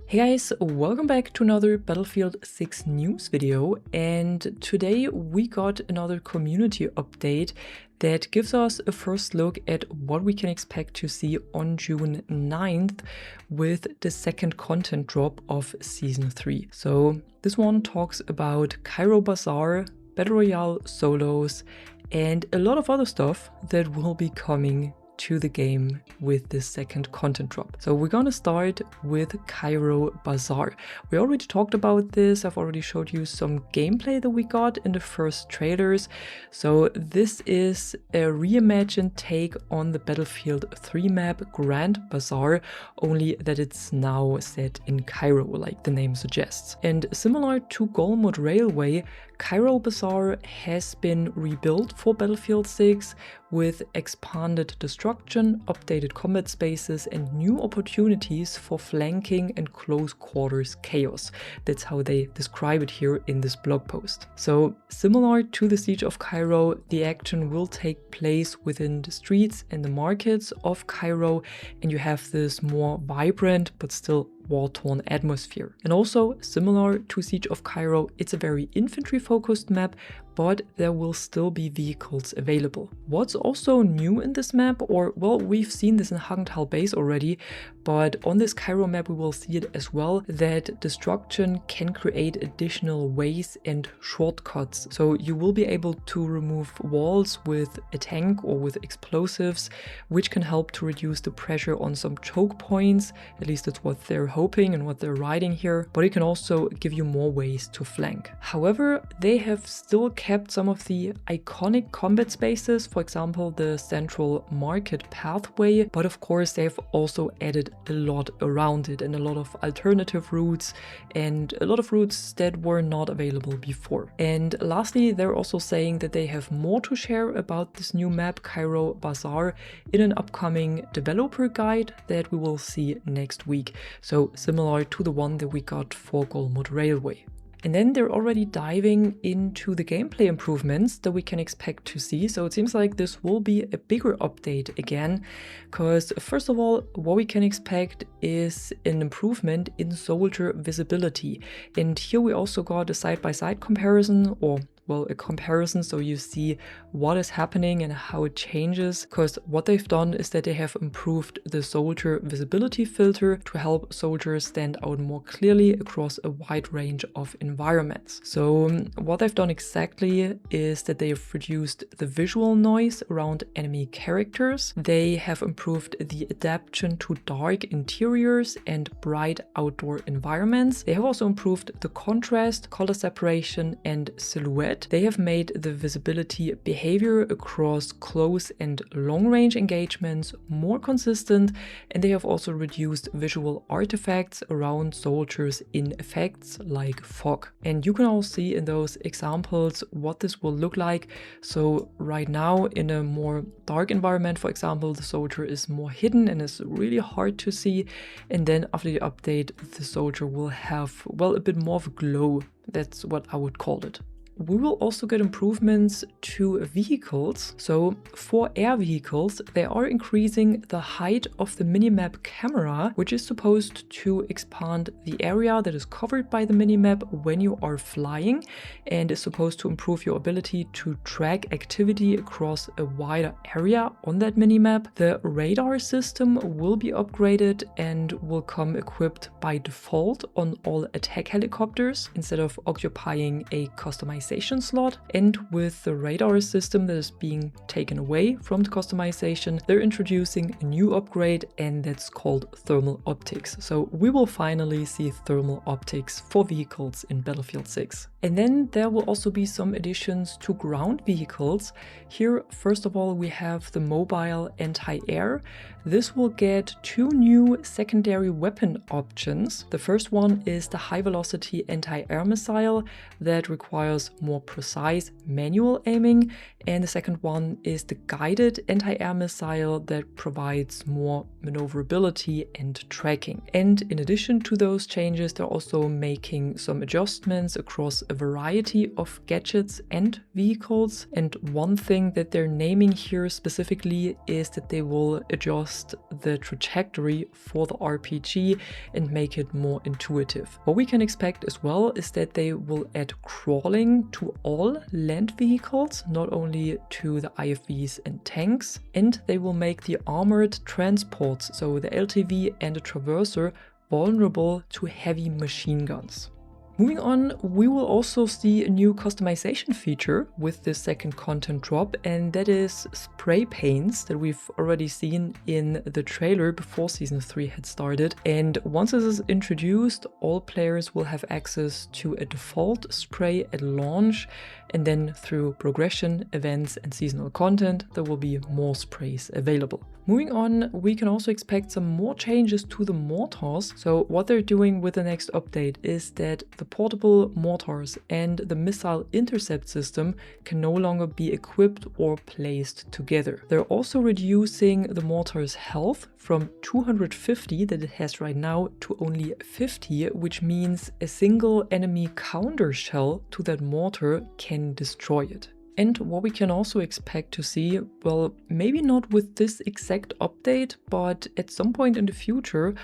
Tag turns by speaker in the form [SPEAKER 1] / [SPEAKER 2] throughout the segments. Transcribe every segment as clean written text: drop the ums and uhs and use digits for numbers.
[SPEAKER 1] Hey guys, welcome back to another Battlefield 6 news video, and today we got another community update that gives us a first look at what we can expect to see on June 9th with the second content drop of Season 3. So this one talks about Cairo Bazaar, Battle Royale solos, and a lot of other stuff that will be coming to the game with this second content drop. So we're gonna start with Cairo Bazaar. We already talked about this. I've already showed you some gameplay that we got in the first trailers. So this is a reimagined take on the Battlefield 3 map Grand Bazaar, only that it's now set in Cairo, like the name suggests. And similar to Goal Mode Railway, Cairo Bazaar has been rebuilt for Battlefield 6 with expanded destruction, updated combat spaces, and new opportunities for flanking and close quarters chaos. That's how they describe it here in this blog post. So similar to the Siege of Cairo, the action will take place within the streets and the markets of Cairo, and you have this more vibrant but still war-torn atmosphere. And also, similar to Siege of Cairo, it's a very infantry-focused map, but there will still be vehicles available. What's also new in this map, or well, we've seen this in Hagenthal Base already, but on this Cairo map we will see it as well, that destruction can create additional ways and shortcuts. So you will be able to remove walls with a tank or with explosives, which can help to reduce the pressure on some choke points. At least that's what they're hoping and what they're writing here, but it can also give you more ways to flank. However, they have still kept some of the iconic combat spaces, for example the central market pathway, but of course they've also added a lot around it and a lot of alternative routes and a lot of routes that were not available before. And lastly, they're also saying that they have more to share about this new map Cairo Bazaar in an upcoming developer guide that we will see next week. So similar to the one that we got for Goal Mode Railway. And then they're already diving into the gameplay improvements that we can expect to see. So it seems like this will be a bigger update again, because first of all, what we can expect is an improvement in soldier visibility. And here we also got a side-by-side comparison, or well, a comparison, so you see what is happening and how it changes, because what they've done is that they have improved the soldier visibility filter to help soldiers stand out more clearly across a wide range of environments. So what they've done exactly is that they have reduced the visual noise around enemy characters. They have improved the adaptation to dark interiors and bright outdoor environments. They have also improved the contrast, color separation, and silhouette. They have made the visibility behavior across close and long-range engagements more consistent, and they have also reduced visual artifacts around soldiers in effects like fog. And you can all see in those examples what this will look like. So right now in a more dark environment, for example, the soldier is more hidden and is really hard to see, and then after the update the soldier will have, well, a bit more of a glow. That's what I would call it. We will also get improvements to vehicles. So for air vehicles, they are increasing the height of the minimap camera, which is supposed to expand the area that is covered by the minimap when you are flying, and is supposed to improve your ability to track activity across a wider area on that minimap. The radar system will be upgraded and will come equipped by default on all attack helicopters instead of occupying a customization slot. And with the radar system that is being taken away from the customization, they're introducing a new upgrade, and that's called thermal optics. So we will finally see thermal optics for vehicles in Battlefield 6. And then there will also be some additions to ground vehicles. Here, first of all, we have the mobile anti-air. This will get two new secondary weapon options. The first one is the high velocity anti-air missile that requires more precise manual aiming, and the second one is the guided anti-air missile that provides more maneuverability and tracking. And in addition to those changes, they're also making some adjustments across a variety of gadgets and vehicles. And one thing that they're naming here specifically is that they will adjust the trajectory for the RPG and make it more intuitive. What we can expect as well is that they will add crawling to all land vehicles, not only to the IFVs and tanks, and they will make the armored transports, so the LTV and the Traverser, vulnerable to heavy machine guns. Moving on, we will also see a new customization feature with this second content drop, and that is spray paints that we've already seen in the trailer before Season 3 had started. And once this is introduced, all players will have access to a default spray at launch, and then through progression, events, and seasonal content, there will be more sprays available. Moving on, we can also expect some more changes to the mortars. So what they're doing with the next update is that the portable mortars and the missile intercept system can no longer be equipped or placed together. They're also reducing the mortar's health from 250 that it has right now to only 50, which means a single enemy counter shell to that mortar can destroy it. And what we can also expect to see, well, maybe not with this exact update, but at some point in the future,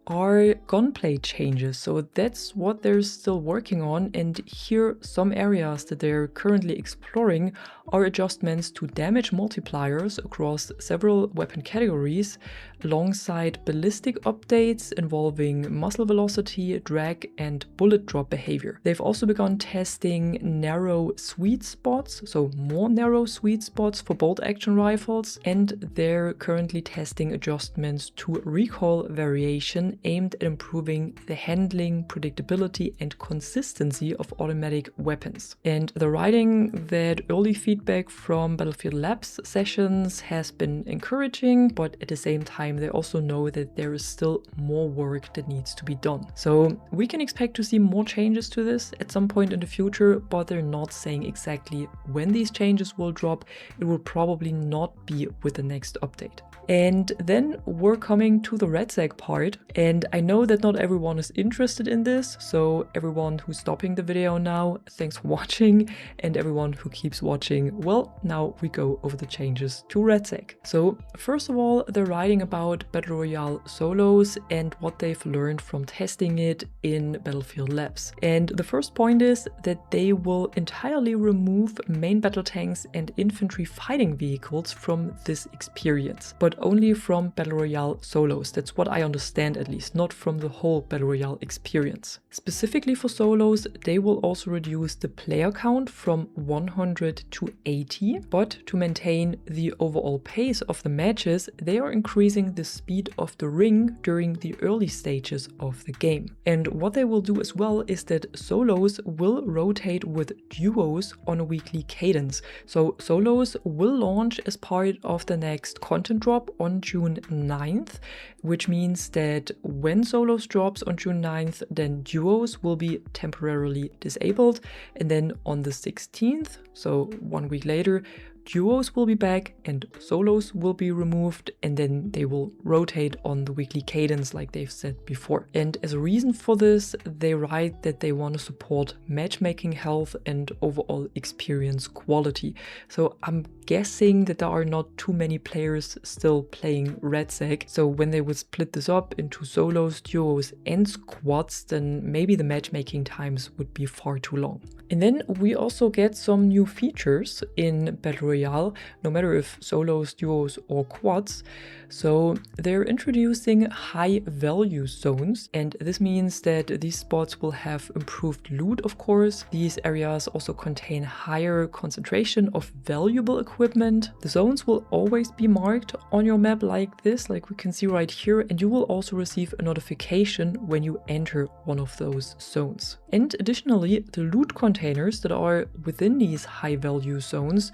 [SPEAKER 1] are gunplay changes. So that's what they're still working on, and here some areas that they're currently exploring are adjustments to damage multipliers across several weapon categories, alongside ballistic updates involving muzzle velocity, drag, and bullet drop behavior. They've also begun testing narrow sweet spots, so more narrow sweet spots for bolt action rifles, and they're currently testing adjustments to recoil variation aimed at improving the handling, predictability, and consistency of automatic weapons. And they're writing that early feedback from Battlefield Labs sessions has been encouraging, but at the same time they also know that there is still more work that needs to be done. So we can expect to see more changes to this at some point in the future, but they're not saying exactly when these changes will drop. It will probably not be with the next update. And then we're coming to the REDSEC part, and I know that not everyone is interested in this, so everyone who's stopping the video now, thanks for watching, and everyone who keeps watching, well, now we go over the changes to REDSEC. So first of all, they're writing about Battle Royale solos and what they've learned from testing it in Battlefield Labs. And the first point is that they will entirely remove main battle tanks and infantry fighting vehicles from this experience, but only from Battle Royale solos. That's what I understand, at least, not from the whole Battle Royale experience. Specifically for solos, they will also reduce the player count from 100 to 80, but to maintain the overall pace of the matches, they are increasing the speed of the ring during the early stages of the game. And what they will do as well is that solos will rotate with duos on a weekly cadence. So solos will launch as part of the next content drop on June 9th, which means that when solos drops on June 9th, then duos will be temporarily disabled, and then on the 16th, so 1 week later, duos will be back and solos will be removed, and then they will rotate on the weekly cadence like they've said before. And as a reason for this, they write that they want to support matchmaking health and overall experience quality. So I'm guessing that there are not too many players still playing REDSEC, so when they would split this up into solos, duos, and squads, then maybe the matchmaking times would be far too long. And then we also get some new features in Battle Royale, no matter if solos, duos, or quads. So they're introducing high value zones, and this means that these spots will have improved loot, of course. These areas also contain higher concentration of valuable equipment. The zones will always be marked on your map like this, like we can see right here, and you will also receive a notification when you enter one of those zones. And additionally, the loot containers that are within these high value zones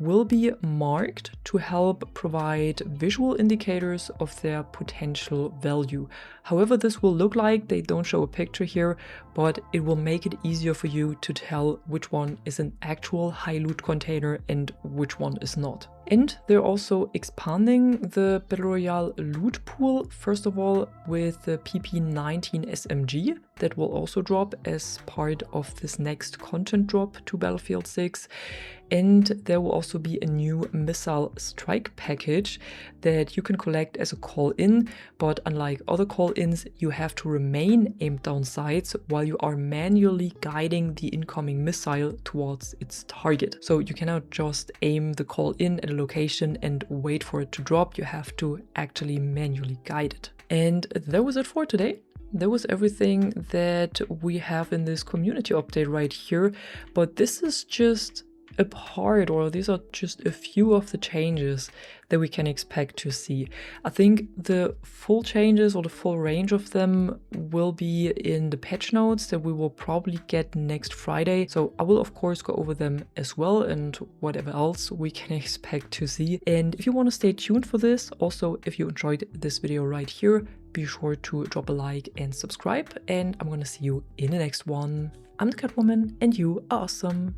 [SPEAKER 1] will be marked to help provide visual indicators of their potential value. However this will look like, they don't show a picture here, but it will make it easier for you to tell which one is an actual high loot container and which one is not. And they're also expanding the Battle Royale loot pool, first of all with the PP19 SMG that will also drop as part of this next content drop to Battlefield 6. And there will also be a new missile strike package that you can collect as a call-in, but unlike other call-ins, you have to remain aimed down sights while you are manually guiding the incoming missile towards its target. So you cannot just aim the call-in at a location and wait for it to drop, you have to actually manually guide it. And that was it for today. That was everything that we have in this community update right here, but this is just a part, or these are just a few of the changes that we can expect to see. I think the full changes or the full range of them will be in the patch notes that we will probably get next Friday. So I will of course go over them as well and whatever else we can expect to see. And if you want to stay tuned for this, also if you enjoyed this video right here, be sure to drop a like and subscribe, and I'm gonna see you in the next one. I'm the Catwoman and you are awesome.